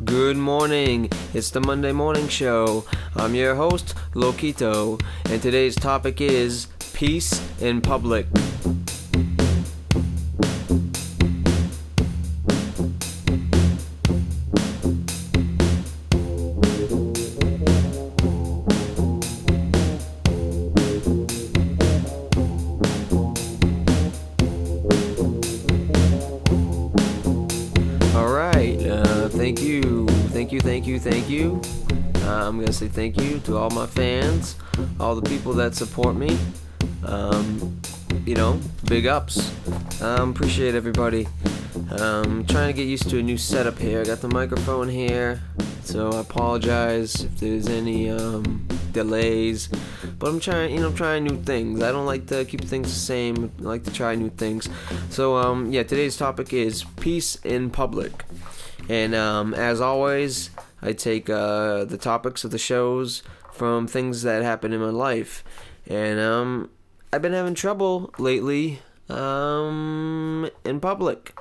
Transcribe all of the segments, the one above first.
Good morning. It's the Monday Morning Show. I'm your host, Loquito, and today's topic is peace in public. Thank you. I'm going to say thank you to all my fans, all the people that support me. Big ups. Appreciate everybody. Trying to get used to a new setup here. I got the microphone here, so I apologize if there's any delays. But I'm trying new things. I don't like to keep things the same. I like to try new things. So, today's topic is peace in public. And as always, I take the topics of the shows from things that happen in my life. And I've been having trouble lately in public.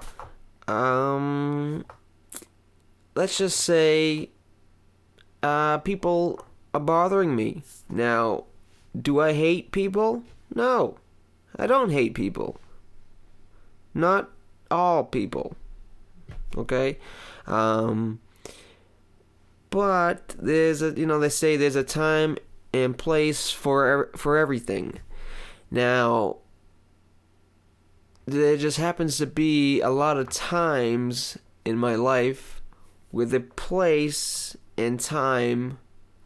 Let's just say people are bothering me. Now, do I hate people? No, I don't hate people. Not all people. Okay? But there's they say there's a time and place for everything. Now, there just happens to be a lot of times in my life where the place and time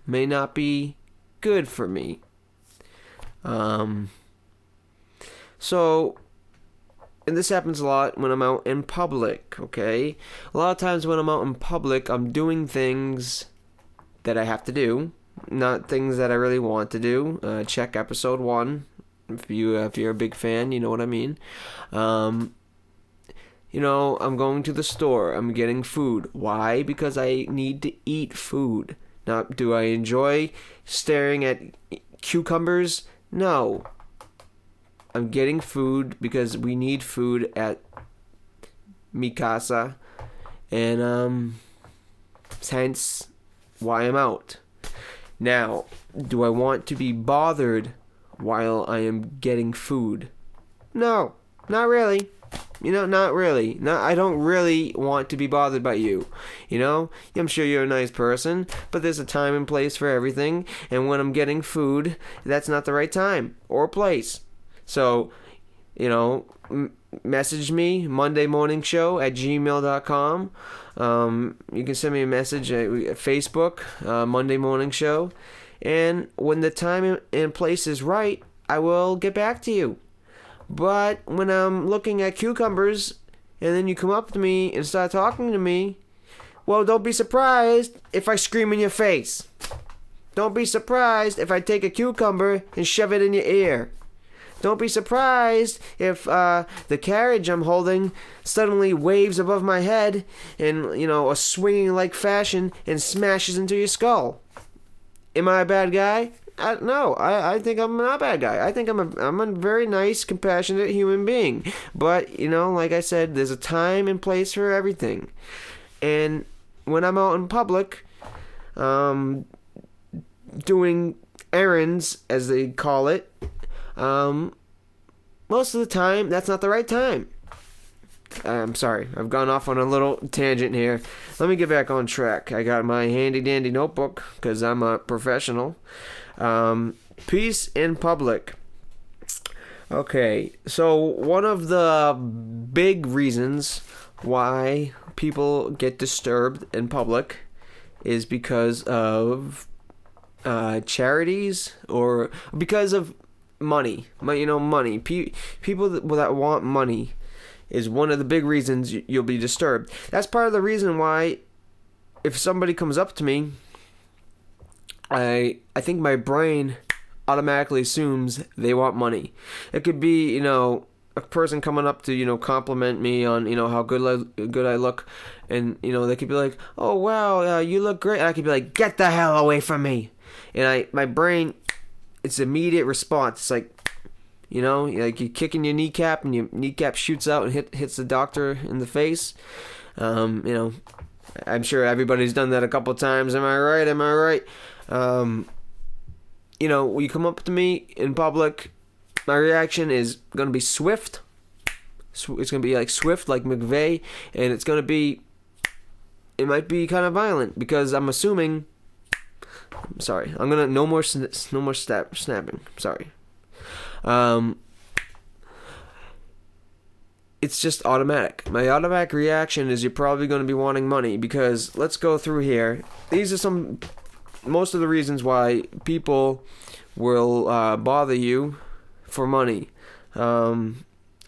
may not be good for me. And this happens a lot when I'm out in public, okay? A lot of times when I'm out in public, I'm doing things that I have to do, not things that I really want to do. Check episode 1. If you're a big fan, you know what I mean. I'm going to the store. I'm getting food. Why? Because I need to eat food. Now, do I enjoy staring at cucumbers? No. I'm getting food because we need food at mi casa, and hence why I'm out. Now, do I want to be bothered while I am getting food? No, not really. Not really. No, I don't really want to be bothered by you. I'm sure you're a nice person, but there's a time and place for everything, and when I'm getting food, that's not the right time or place. So, message me, mondaymorningshow@gmail.com. You can send me a message at Facebook, Monday Morning Show. And when the time and place is right, I will get back to you. But when I'm looking at cucumbers, and then you come up to me and start talking to me, well, don't be surprised if I scream in your face. Don't be surprised if I take a cucumber and shove it in your ear. Don't be surprised if the carriage I'm holding suddenly waves above my head in, a swinging-like fashion and smashes into your skull. Am I a bad guy? No, I think I'm not a bad guy. I think I'm a very nice, compassionate human being. But, like I said, there's a time and place for everything. And when I'm out in public, doing errands, as they call it, most of the time, that's not the right time. I'm sorry, I've gone off on a little tangent here. Let me get back on track. I got my handy-dandy notebook, because I'm a professional. Peace in public. Okay, so one of the big reasons why people get disturbed in public is because of charities or because of money. Money. People that want money is one of the big reasons you'll be disturbed. That's part of the reason why if somebody comes up to me, I think my brain automatically assumes they want money. It could be, a person coming up to, compliment me on, how good I look, and, they could be like, oh, wow, you look great. And I could be like, get the hell away from me. And my brain, it's immediate response. It's like, like you're kicking your kneecap and your kneecap shoots out and hits the doctor in the face. I'm sure everybody's done that a couple times. Am I right? Am I right? When you come up to me in public, my reaction is going to be swift. It's going to be like swift, like McVeigh, and it's going to be, it might be kind of violent because I'm assuming, I'm sorry, I'm going to, no more snapping, sorry. It's just automatic. My automatic reaction is you're probably going to be wanting money because let's go through here. These are most of the reasons why people will bother you for money.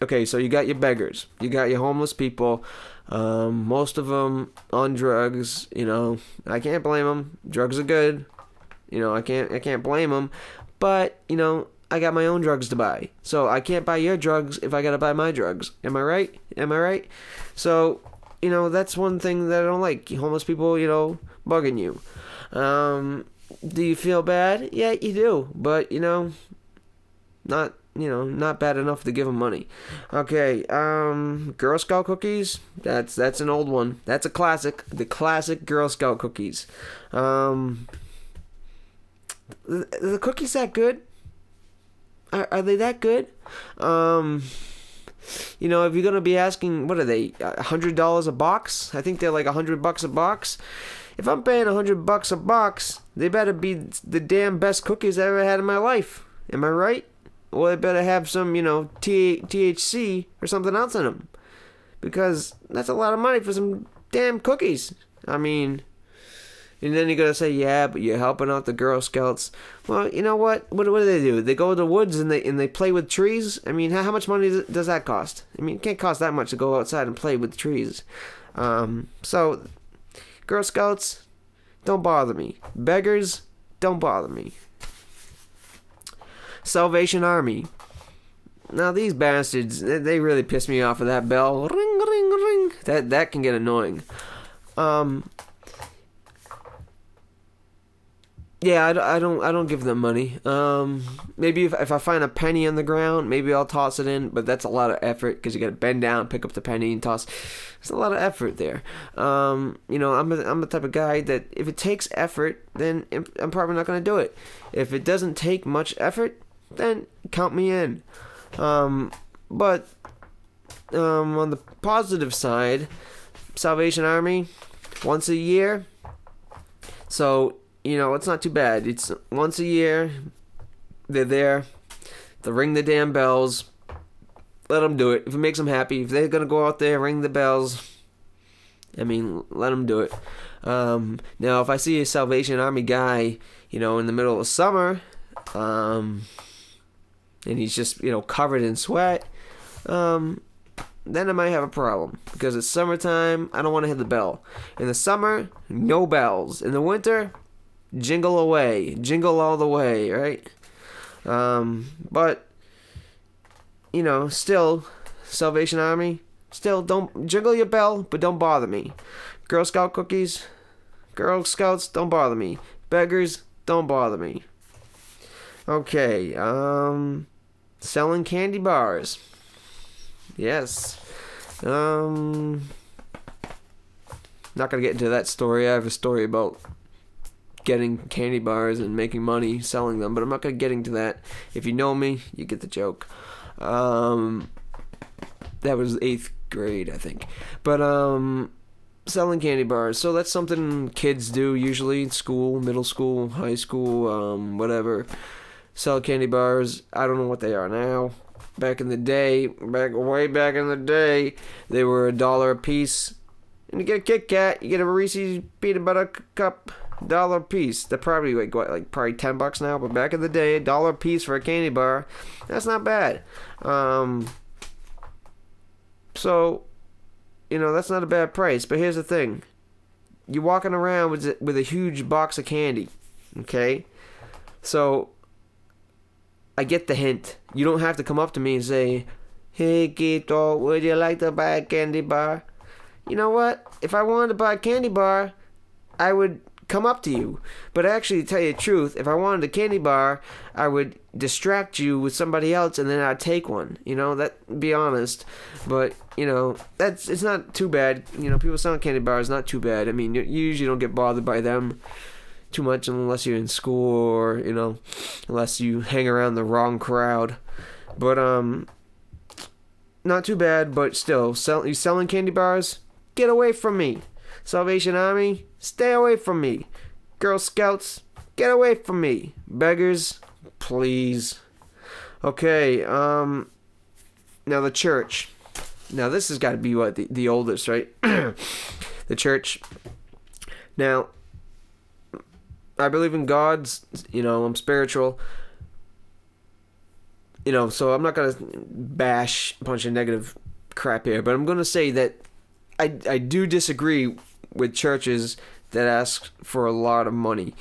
Okay, so you got your beggars. You got your homeless people. Most of them on drugs. I can't blame them. Drugs are good. I can't blame them. But, I got my own drugs to buy. So I can't buy your drugs if I gotta buy my drugs. Am I right? Am I right? So, that's one thing that I don't like. Homeless people, bugging you. Do you feel bad? Yeah, you do. But, not bad enough to give them money. Okay, Girl Scout cookies. That's an old one. That's a classic. The classic Girl Scout cookies. The cookies that good? Are they that good? If you're gonna be asking, what are they? $100 a box? I think they're like $100 a box. If I'm paying $100 a box, they better be the damn best cookies I ever had in my life. Am I right? Or they better have some, THC or something else in them, because that's a lot of money for some damn cookies. I mean. And then you're going to say, yeah, but you're helping out the Girl Scouts. Well, you know what? What do they do? They go to the woods and they play with trees? I mean, how much money does that cost? I mean, it can't cost that much to go outside and play with trees. So, Girl Scouts, don't bother me. Beggars, don't bother me. Salvation Army. Now, these bastards, they really piss me off with that bell. Ring, ring, ring. That can get annoying. Yeah, I don't give them money. Maybe if I find a penny on the ground, maybe I'll toss it in, but that's a lot of effort because you got to bend down, pick up the penny, and toss. There's a lot of effort there. I'm the type of guy that if it takes effort, then I'm probably not going to do it. If it doesn't take much effort, then count me in. But on the positive side, Salvation Army, once a year. So. It's not too bad. It's once a year. They're there. They ring the damn bells. Let them do it. If it makes them happy. If they're going to go out there, ring the bells. let them do it. Now, if I see a Salvation Army guy, in the middle of summer, and he's just, covered in sweat, then I might have a problem. Because it's summertime, I don't want to hit the bell. In the summer, no bells. In the winter, jingle away. Jingle all the way, right? But, still, Salvation Army, still, don't jiggle your bell, but don't bother me. Girl Scout cookies, Girl Scouts, don't bother me. Beggars, don't bother me. Okay, selling candy bars. Yes. Not gonna get into that story. I have a story about getting candy bars and making money selling them, but I'm not gonna get into that. If you know me, you get the joke. That was 8th grade, I think. But selling candy bars. So that's something kids do usually in school, middle school, high school, whatever. Sell candy bars. I don't know what they are now. Back in the day, way back in the day, they were $1 a piece. And you get a Kit Kat, you get a Reese's peanut butter cup, $1 a piece. They're probably probably $10 now, but back in the day, $1 a piece for a candy bar, that's not bad. So, that's not a bad price. But here's the thing: you're walking around with a huge box of candy, okay? So, I get the hint. You don't have to come up to me and say, "Hey, Kito, would you like to buy a candy bar?" You know what? If I wanted to buy a candy bar, I would come up to you. But actually, to tell you the truth, if I wanted a candy bar, I would distract you with somebody else and then I'd take one. That, be honest. But, it's not too bad. People selling candy bars, not too bad. I mean, you usually don't get bothered by them too much unless you're in school or, unless you hang around the wrong crowd. But, not too bad, but still, you selling candy bars? Get away from me. Salvation Army, stay away from me. Girl Scouts, get away from me. Beggars, please. Okay, now the church. Now this has got to be what, the oldest, right? The church. Now, I believe in God's, I'm spiritual. So I'm not going to bash a bunch of negative crap here, but I'm going to say that I do disagree with churches that ask for a lot of money.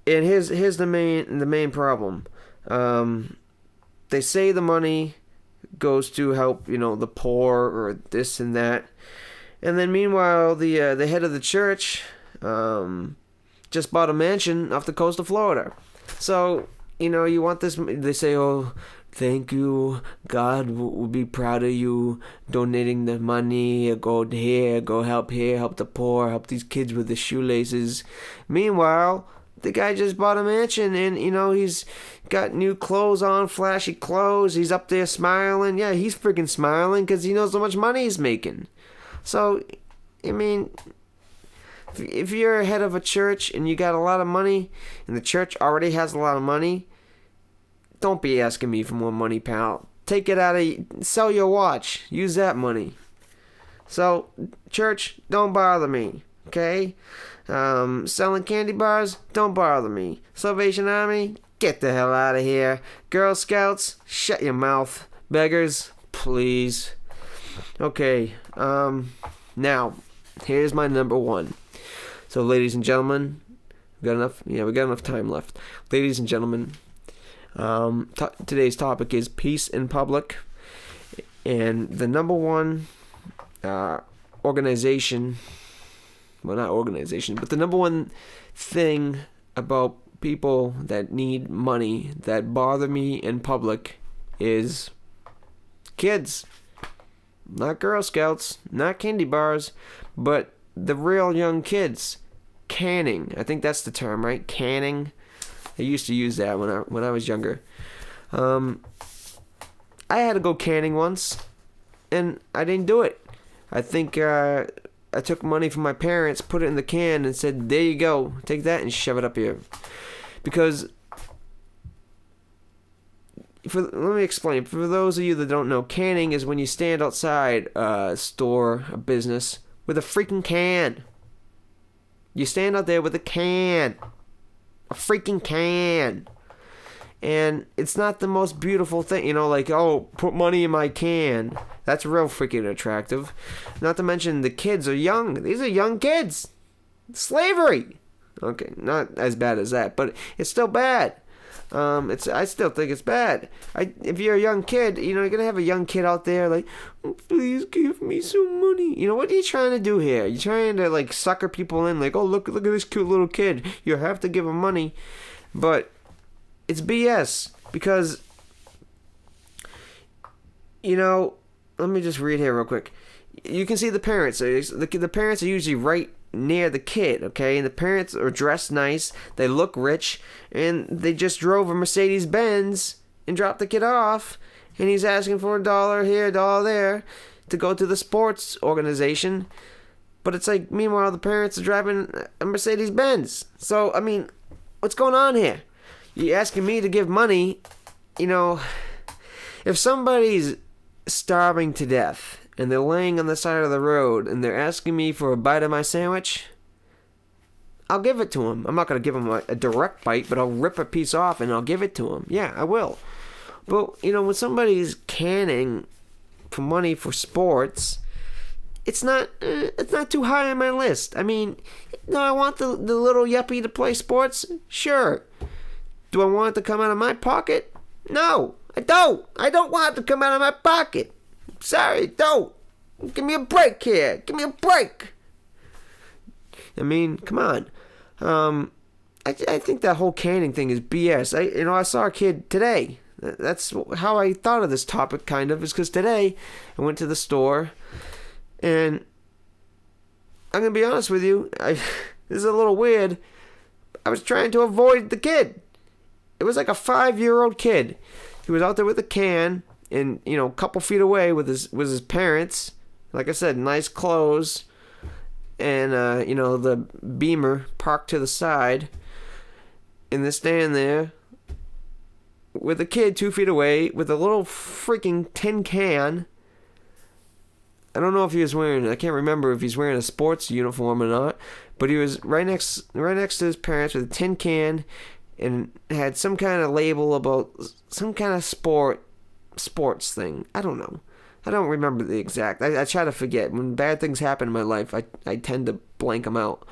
And here's the main problem. They say the money goes to help, the poor or this and that. And then meanwhile, the head of the church just bought a mansion off the coast of Florida. So, you want this, they say, oh, thank you, God will be proud of you donating the money, go here, go help the poor, help these kids with the shoelaces. Meanwhile, the guy just bought a mansion and, he's got new clothes on, flashy clothes, he's up there smiling. Yeah, he's freaking smiling because he knows how much money he's making. So, I mean, if you're head of a church and you got a lot of money and the church already has a lot of money, don't be asking me for more money, pal. Take it out of... Sell your watch. Use that money. So, church, don't bother me. Okay? Selling candy bars, don't bother me. Salvation Army, get the hell out of here. Girl Scouts, shut your mouth. Beggars, please. Okay. Now, here's my number one. So, ladies and gentlemen, we got enough time left. Ladies and gentlemen, today's topic is peace in public, and the number one organization, well, not organization, but the number one thing about people that need money that bother me in public is kids. Not Girl Scouts, not candy bars, but the real young kids. Canning, I think that's the term, right? Canning. I used to use that when I was younger. I had to go canning once, and I didn't do it. I think I took money from my parents, put it in the can, and said, there you go, take that and shove it up here. Because, let me explain. For those of you that don't know, canning is when you stand outside a store, a business, with a freaking can. You stand out there with a can. A freaking can. And it's not the most beautiful thing, like, oh, put money in my can. That's real freaking attractive. Not to mention the kids are young. These are young kids. Slavery. Okay, not as bad as that, but it's still bad. I still think it's bad. If you're a young kid, you're gonna have a young kid out there like, please give me some money. What are you trying to do here? You're trying to like sucker people in, like, oh, look at this cute little kid. You have to give him money, but it's BS because let me just read here real quick. You can see the parents. The parents are usually right near the kid, okay? And the parents are dressed nice, they look rich, and they just drove a Mercedes-Benz and dropped the kid off, and he's asking for $1 here, $1 there to go to the sports organization. But it's like, meanwhile, the parents are driving a Mercedes-Benz. So, I mean, what's going on here? You're asking me to give money, if somebody's starving to death and they're laying on the side of the road and they're asking me for a bite of my sandwich, I'll give it to him. I'm not going to give him a direct bite, but I'll rip a piece off and I'll give it to him. Yeah, I will. But, when somebody's canning for money for sports, it's not too high on my list. I mean, do I want the little yuppie to play sports? Sure. Do I want it to come out of my pocket? No, I don't. I don't want it to come out of my pocket. Sorry, don't. Give me a break here. Give me a break. I mean, come on. I think that whole canning thing is BS. I saw a kid today. That's how I thought of this topic, kind of, is because today I went to the store, and I'm going to be honest with you, this is a little weird. I was trying to avoid the kid. It was like a 5-year-old kid. He was out there with a can, and, a couple feet away with his parents. Like I said, nice clothes, and, the Beamer parked to the side, and they're standing there with a kid 2 feet away with a little freaking tin can. I don't know if he was wearing, I can't remember if he's wearing a sports uniform or not, but he was right next to his parents with a tin can and had some kind of label about some kind of sports thing. I don't know. I don't remember the exact. I try to forget. When bad things happen in my life, I tend to blank them out.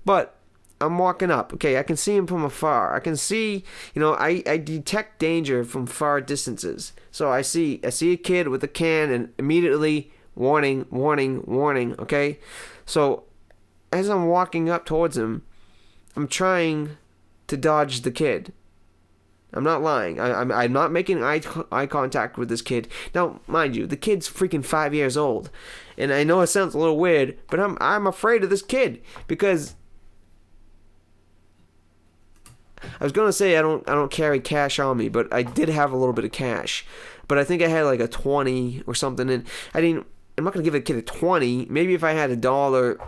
But I'm walking up. Okay, I can see him from afar. I can see, I detect danger from far distances. So I see a kid with a can and immediately warning, okay? So as I'm walking up towards him, I'm trying to dodge the kid. I'm not lying. I'm not making eye contact with this kid. Now, mind you, the kid's freaking 5 years old. And I know it sounds a little weird, but I'm afraid of this kid because I was gonna say I don't carry cash on me, but I did have a little bit of cash. But I think I had like a 20 or something, and I'm not gonna give a kid a 20. Maybe if I had $1,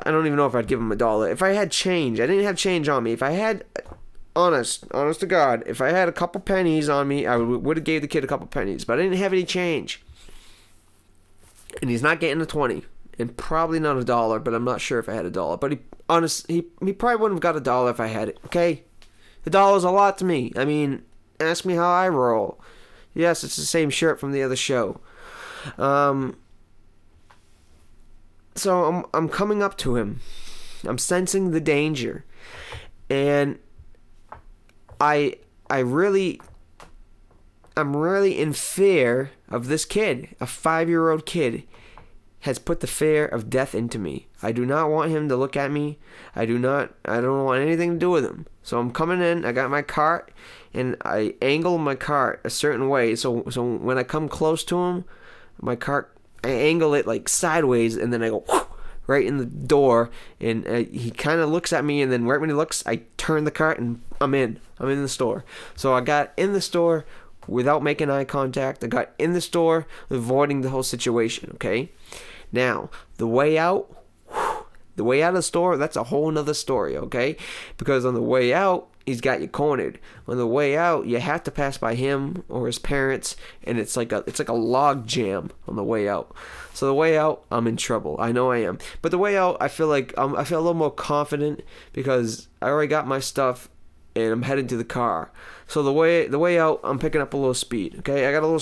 I don't even know if I'd give him $1. If I had change, I didn't have change on me. If I had, honest to God, if I had a couple pennies on me, I would have gave the kid a couple pennies. But I didn't have any change, and he's not getting a 20. And probably not $1, but I'm not sure if I had $1. But he probably wouldn't have got $1 if I had it, okay? $1's a lot to me. I mean, ask me how I roll. Yes, it's the same shirt from the other show. So I'm coming up to him. I'm sensing the danger. And I'm really in fear of this kid, a 5-year-old kid. Has put the fear of death into me. I do not want him to look at me. I don't want anything to do with him. So I'm coming in, I got my cart, and I angle my cart a certain way. So when I come close to him, my cart, I angle it like sideways, and then I go right in the door, and he kind of looks at me, and then right when he looks, I turn the cart, and I'm in the store. So I got in the store without making eye contact. I got in the store avoiding the whole situation, okay? Now, the way out of the store, that's a whole nother story, okay? Because on the way out, he's got you cornered. On the way out, you have to pass by him or his parents, and it's like a log jam on the way out. So the way out, I'm in trouble. I know I am. But the way out, I feel a little more confident because I already got my stuff and I'm headed to the car. So the way out, I'm picking up a little speed. Okay, I got a little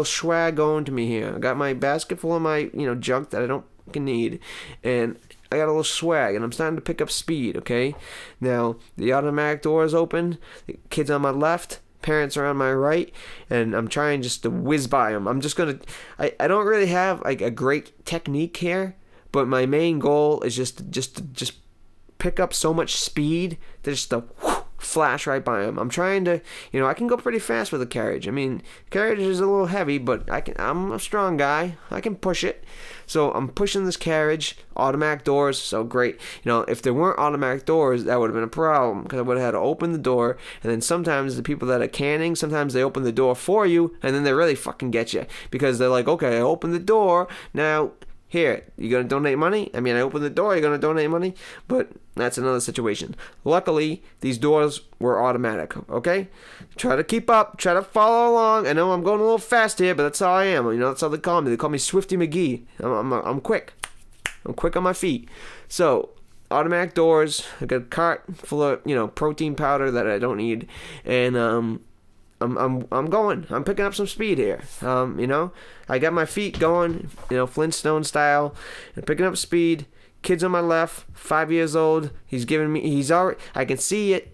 swag going to me here. I got my basket full of my junk that I don't need, and I got a little swag, and I'm starting to pick up speed. Okay, now the automatic door is open. The kid's on my left. Parents are on my right, and I'm trying just to whiz by them. I'm just gonna. I don't really have like a great technique here, but my main goal is just pick up so much speed that just flash right by him. I'm trying to, I can go pretty fast with a carriage. I mean, carriage is a little heavy, but I'm a strong guy. I can push it. So I'm pushing this carriage, automatic doors, so great. If there weren't automatic doors, that would have been a problem because I would have had to open the door, and then sometimes the people that are canning, sometimes they open the door for you, and then they really fucking get you because they're like, okay, I opened the door, now here, you gonna donate money? I mean, I opened the door, you're gonna donate money? But that's another situation. Luckily, these doors were automatic, okay? Try to keep up, try to follow along. I know I'm going a little fast here, but that's how I am. That's how they call me. They call me Swifty McGee. I'm quick. I'm quick on my feet. So, automatic doors. I got a cart full of, protein powder that I don't need. And, I'm going. I'm picking up some speed here. I got my feet going, Flintstone style, and picking up speed. Kid's on my left, 5 years old. He's already. I can see it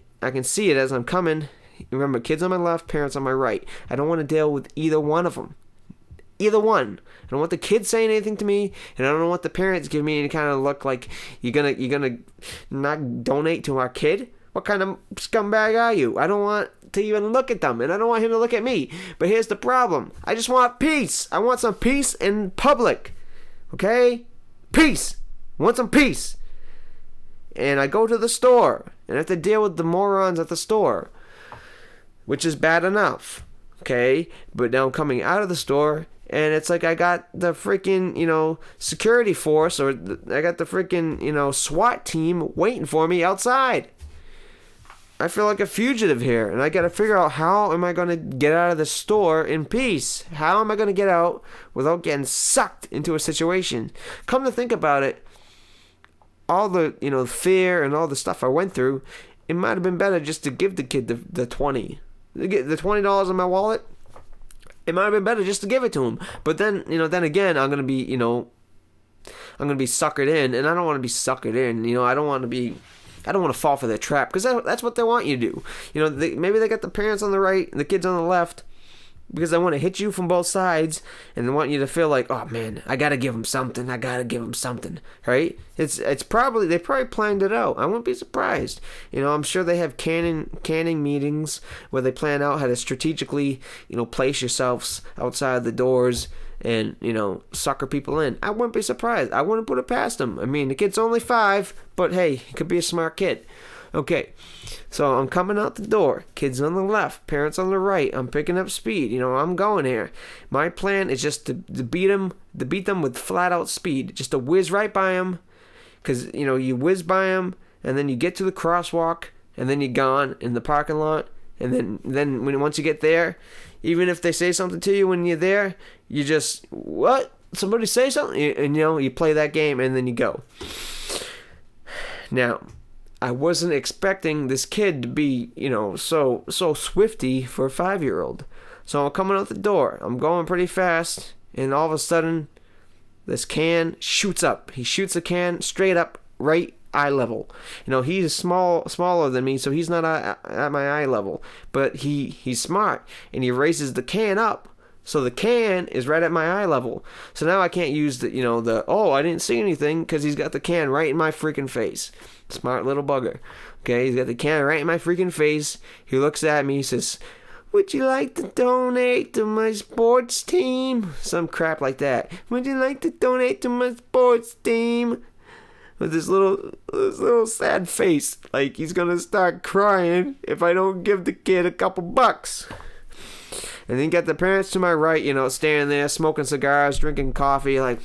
as I'm coming. Remember, kids on my left, parents on my right. I don't want to deal with either one of them. either one. I don't want the kids saying anything to me, and I don't want the parents giving me any kind of look like you're gonna not donate to our kid. What kind of scumbag are you? I don't want to even look at them, and I don't want him to look at me. But here's the problem. I just want peace. I want some peace in public. Okay? Peace. I want some peace. And I go to the store, and I have to deal with the morons at the store, which is bad enough. Okay? But now I'm coming out of the store, and it's like I got the freaking, security force, or I got the freaking, SWAT team waiting for me outside. I feel like a fugitive here, and I got to figure out how am I going to get out of the store in peace? How am I going to get out without getting sucked into a situation? Come to think about it, all the, fear and all the stuff I went through, it might have been better just to give the kid the 20. The $20 in my wallet, it might have been better just to give it to him. But then, then again, I'm going to be, I'm going to be suckered in, and I don't want to be suckered in. I don't want to fall for their trap, because that's what they want you to do. Maybe they got the parents on the right and the kids on the left because they want to hit you from both sides, and they want you to feel like, oh man, I gotta give them something. Right? They probably planned it out. I wouldn't be surprised. I'm sure they have canning meetings where they plan out how to strategically, place yourselves outside the doors and, sucker people in. I wouldn't be surprised. I wouldn't put it past them. I mean, the kid's only 5, but hey, he could be a smart kid. Okay, so I'm coming out the door. Kids on the left, parents on the right. I'm picking up speed. I'm going here. My plan is just to beat them with flat out speed. Just to whiz right by them. Because, you whiz by them, and then you get to the crosswalk, and then you're gone in the parking lot. And then once you get there, even if they say something to you when you're there, you just, what? Somebody say something? And, you play that game, and then you go. Now, I wasn't expecting this kid to be, so swifty for a 5-year-old. So I'm coming out the door. I'm going pretty fast, and all of a sudden, this can shoots up. He shoots the can straight up, right eye level. He's smaller than me, so he's not at my eye level. But he's smart, and he raises the can up, so the can is right at my eye level. So now I can't use I didn't see anything, because he's got the can right in my freaking face. Smart little bugger. Okay, he's got the can right in my freaking face. He looks at me, he says, "Would you like to donate to my sports team?" Some crap like that. "Would you like to donate to my sports team?" With this little sad face, like he's gonna start crying if I don't give the kid a couple bucks. And then got the parents to my right, standing there smoking cigars, drinking coffee, like,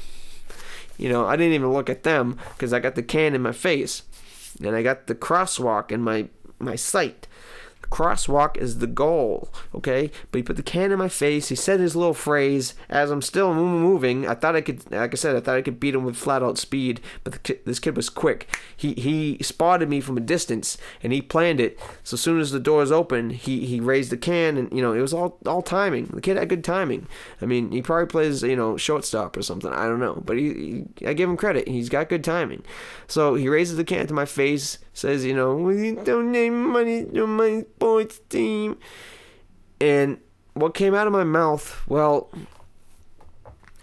I didn't even look at them because I got the can in my face. And I got the crosswalk in my sight. Crosswalk is the goal, okay? But he put the can in my face. He said his little phrase as I'm still moving. I thought I could, like I said, I thought I could beat him with flat out speed. But this kid was quick. He spotted me from a distance, and he planned it. So as soon as the doors opened, he raised the can, and it was all timing. The kid had good timing. I mean, he probably plays shortstop or something. I don't know, but I give him credit. He's got good timing. So he raises the can to my face. Says, will you donate money to my sports team? And what came out of my mouth, well,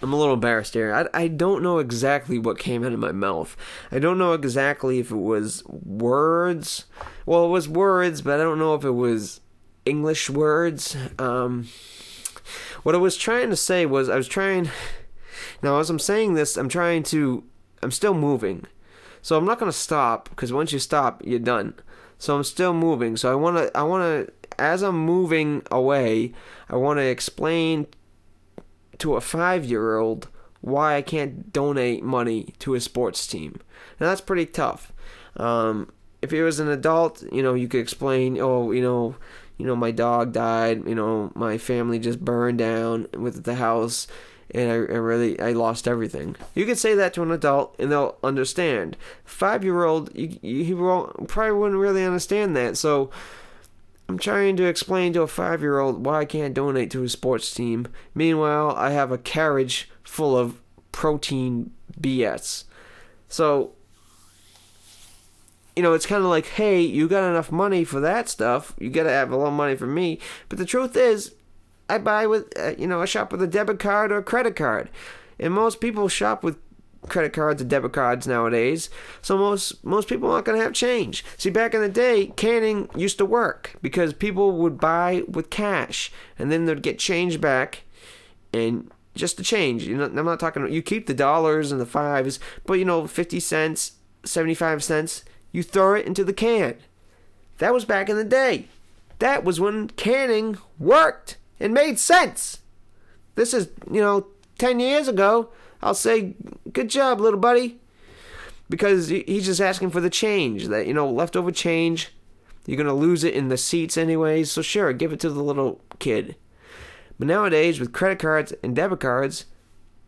I'm a little embarrassed here. I don't know exactly what came out of my mouth. I don't know exactly if it was words. Well, it was words, but I don't know if it was English words. What I was trying to say was, now as I'm saying this, I'm still moving. So I'm not going to stop, because once you stop, you're done. So I'm still moving. So I want to, as I'm moving away, I want to explain to a 5-year-old why I can't donate money to a sports team. Now that's pretty tough. If he was an adult, you could explain, my dog died, my family just burned down with the house. And I lost everything. You could say that to an adult, and they'll understand. 5-year-old, he probably wouldn't really understand that. So I'm trying to explain to a 5-year-old why I can't donate to a sports team. Meanwhile, I have a carriage full of protein BS. So, it's kind of like, hey, you got enough money for that stuff. You got to have a little money for me. But the truth is, I buy with, I shop with a debit card or a credit card. And most people shop with credit cards and debit cards nowadays. So most people aren't going to have change. See, back in the day, canning used to work because people would buy with cash and then they'd get change back, and just the change. I'm not talking, you keep the dollars and the fives, but 50 cents, 75 cents, you throw it into the can. That was back in the day. That was when canning worked and made sense. This is, 10 years ago. I'll say, good job, little buddy. Because he's just asking for the change. That, leftover change. You're going to lose it in the seats anyways. So sure, give it to the little kid. But nowadays, with credit cards and debit cards,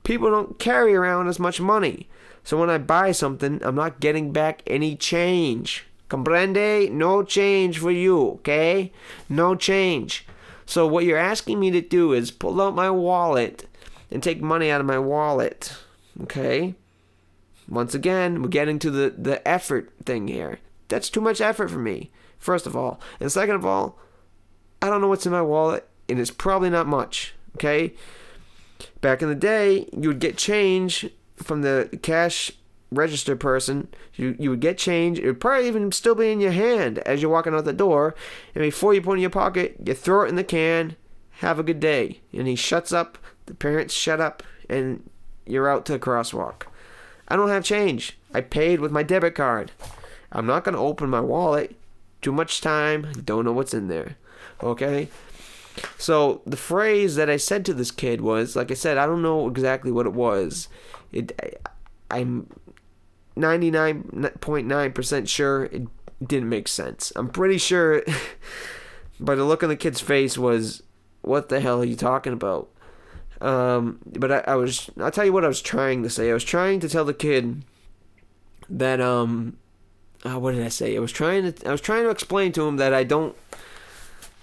people don't carry around as much money. So when I buy something, I'm not getting back any change. Comprende? No change for you, okay? No change. So what you're asking me to do is pull out my wallet and take money out of my wallet, okay? Once again, we're getting to the effort thing here. That's too much effort for me, first of all. And second of all, I don't know what's in my wallet, and it's probably not much, okay? Back in the day, you would get change from the cash register person. You would get change. It would probably even still be in your hand as you're walking out the door. And before you put it in your pocket, you throw it in the can. Have a good day. And he shuts up. The parents shut up. And you're out to the crosswalk. I don't have change. I paid with my debit card. I'm not going to open my wallet. Too much time. Don't know what's in there. Okay? So the phrase that I said to this kid was, like I said, I don't know exactly what it was. I'm 99.9% sure it didn't make sense. I'm pretty sure, but the look on the kid's face was, what the hell are you talking about? But I'll tell you what I was trying to say. I was trying to tell the kid that, what did I say? I was trying to explain to him that I don't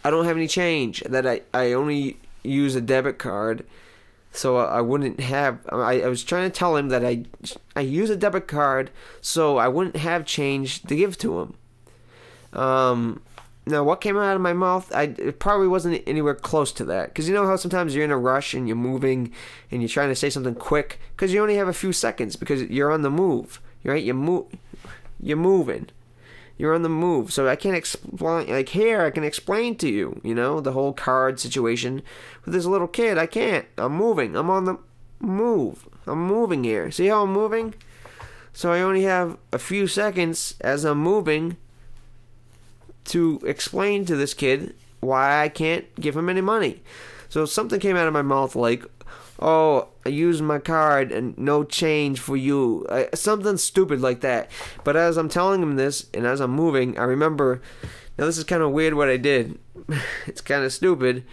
have any change, that I only use a debit card, so I wouldn't have, I was trying to tell him that I use a debit card so I wouldn't have change to give to him. Now, what came out of my mouth, it probably wasn't anywhere close to that, because you know how sometimes you're in a rush and you're moving and you're trying to say something quick, because you only have a few seconds, because you're on the move, right? You're moving. You're on the move, so I can't explain. Like here, I can explain to you, the whole card situation. With this little kid, I can't. I'm moving. I'm on the move. I'm moving here. See how I'm moving? So I only have a few seconds as I'm moving to explain to this kid why I can't give him any money. So something came out of my mouth like, oh, I used my card and no change for you. Something stupid like that. But as I'm telling him this and as I'm moving, I remember, now this is kind of weird what I did. It's kind of stupid.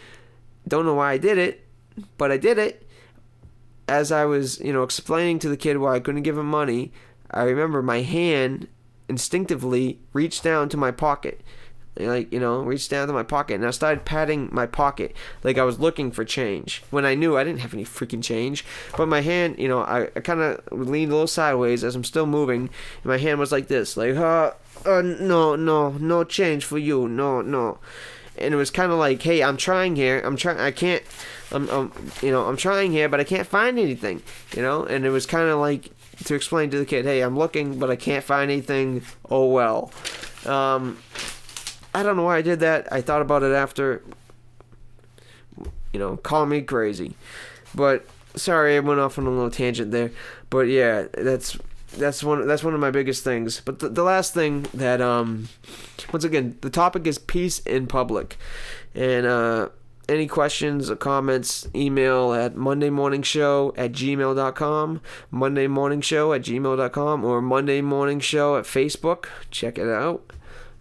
Don't know why I did it, but I did it. As I was, explaining to the kid why I couldn't give him money, I remember my hand instinctively reached down to my pocket. Reached down to my pocket, and I started patting my pocket like I was looking for change, when I knew I didn't have any freaking change. But my hand, I kind of leaned a little sideways as I'm still moving, and my hand was like this, like, no change for you, no. And it was kind of like, hey, I'm trying here, I'm trying here, but I can't find anything, and it was kind of like to explain to the kid, hey, I'm looking, but I can't find anything, oh well. I don't know why I did that. I thought about it after. Call me crazy. But sorry, I went off on a little tangent there. But yeah, that's one of my biggest things. But the last thing that once again, the topic is peace in public. And any questions or comments, email at mondaymourningshow@gmail.com, mondaymourningshow@gmail.com, or Monday Morning Show at Facebook. Check it out.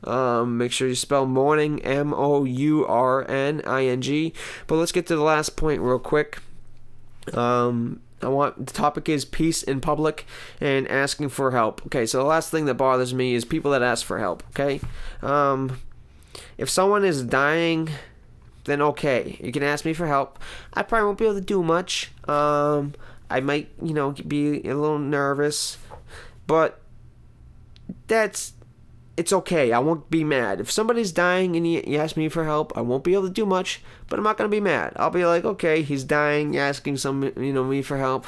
Make sure you spell mourning, MOURNING. But let's get to the last point real quick. The topic is peace in public and asking for help. Okay, so the last thing that bothers me is people that ask for help. Okay, if someone is dying, then okay, you can ask me for help. I probably won't be able to do much. I might, be a little nervous, but it's okay. I won't be mad. If somebody's dying and you ask me for help, I won't be able to do much, but I'm not going to be mad. I'll be like, okay, he's dying, you're asking me for help.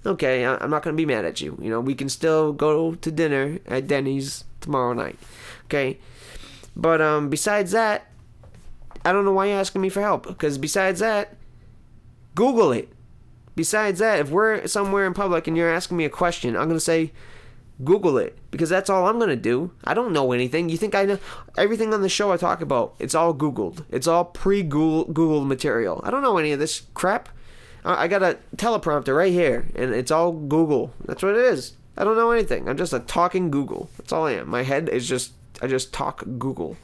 Okay, I'm not going to be mad at you. We can still go to dinner at Denny's tomorrow night. Okay? But besides that, I don't know why you're asking me for help. Because besides that, Google it. Besides that, if we're somewhere in public and you're asking me a question, I'm going to say, Google it. Because that's all I'm going to do. I don't know anything. You think I know? Everything on the show I talk about, it's all Googled. It's all pre-Googled material. I don't know any of this crap. I got a teleprompter right here, and it's all Google. That's what it is. I don't know anything. I'm just a talking Google. That's all I am. My head is I just talk Google.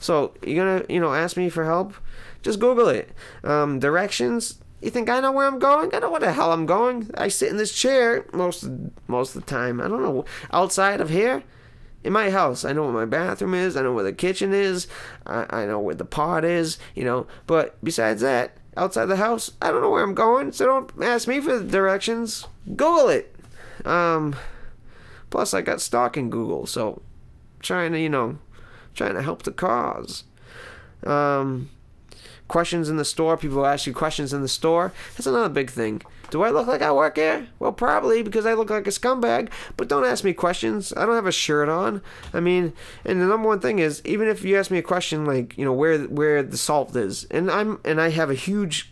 So, you're going to, ask me for help? Just Google it. Directions. You think I know where I'm going? I know where the hell I'm going. I sit in this chair most of the time. I don't know. Outside of here, in my house, I know where my bathroom is. I know where the kitchen is. I know where the pot is, But besides that, outside the house, I don't know where I'm going. So don't ask me for the directions. Google it. Plus, I got stock in Google, so trying to help the cause. Questions in the store. People ask you questions in the store. That's another big thing. Do I look like I work here? Well, probably, because I look like a scumbag. But don't ask me questions. I don't have a shirt on. I mean, and the number one thing is, even if you ask me a question like, where the salt is, and I have a huge,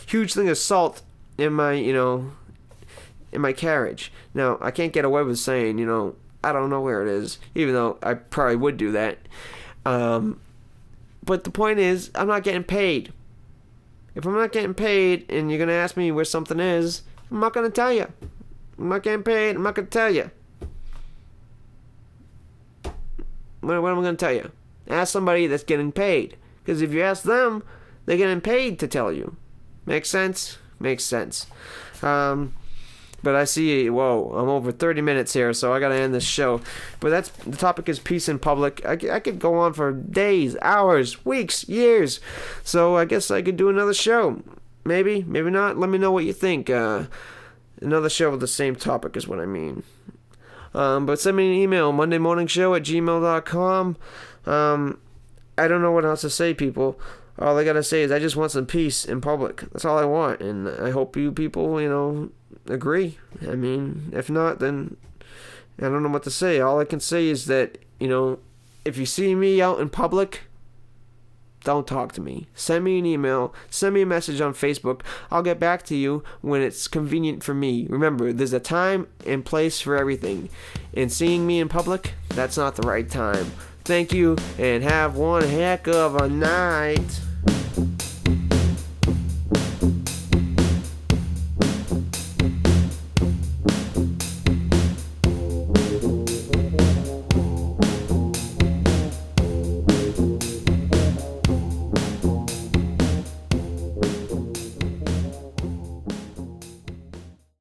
huge thing of salt in my, in my carriage. Now, I can't get away with saying, I don't know where it is, even though I probably would do that. But the point is, I'm not getting paid. If I'm not getting paid and you're going to ask me where something is, I'm not going to tell you. I'm not getting paid. I'm not going to tell you. What am I going to tell you? Ask somebody that's getting paid. Because if you ask them, they're getting paid to tell you. Makes sense? Makes sense. But I see, I'm over 30 minutes here, so I gotta end this show. But the topic is peace in public. I could go on for days, hours, weeks, years. So I guess I could do another show. Maybe, maybe not. Let me know what you think. Another show with the same topic is what I mean. But send me an email, mondaymorningshow@gmail.com. I don't know what else to say, people. All I gotta say is I just want some peace in public. That's all I want. And I hope you people, agree. I mean, if not, then I don't know what to say. All I can say is that, if you see me out in public, don't talk to me. Send me an email. Send me a message on Facebook. I'll get back to you when it's convenient for me. Remember, there's a time and place for everything. And seeing me in public, that's not the right time. Thank you, and have one heck of a night.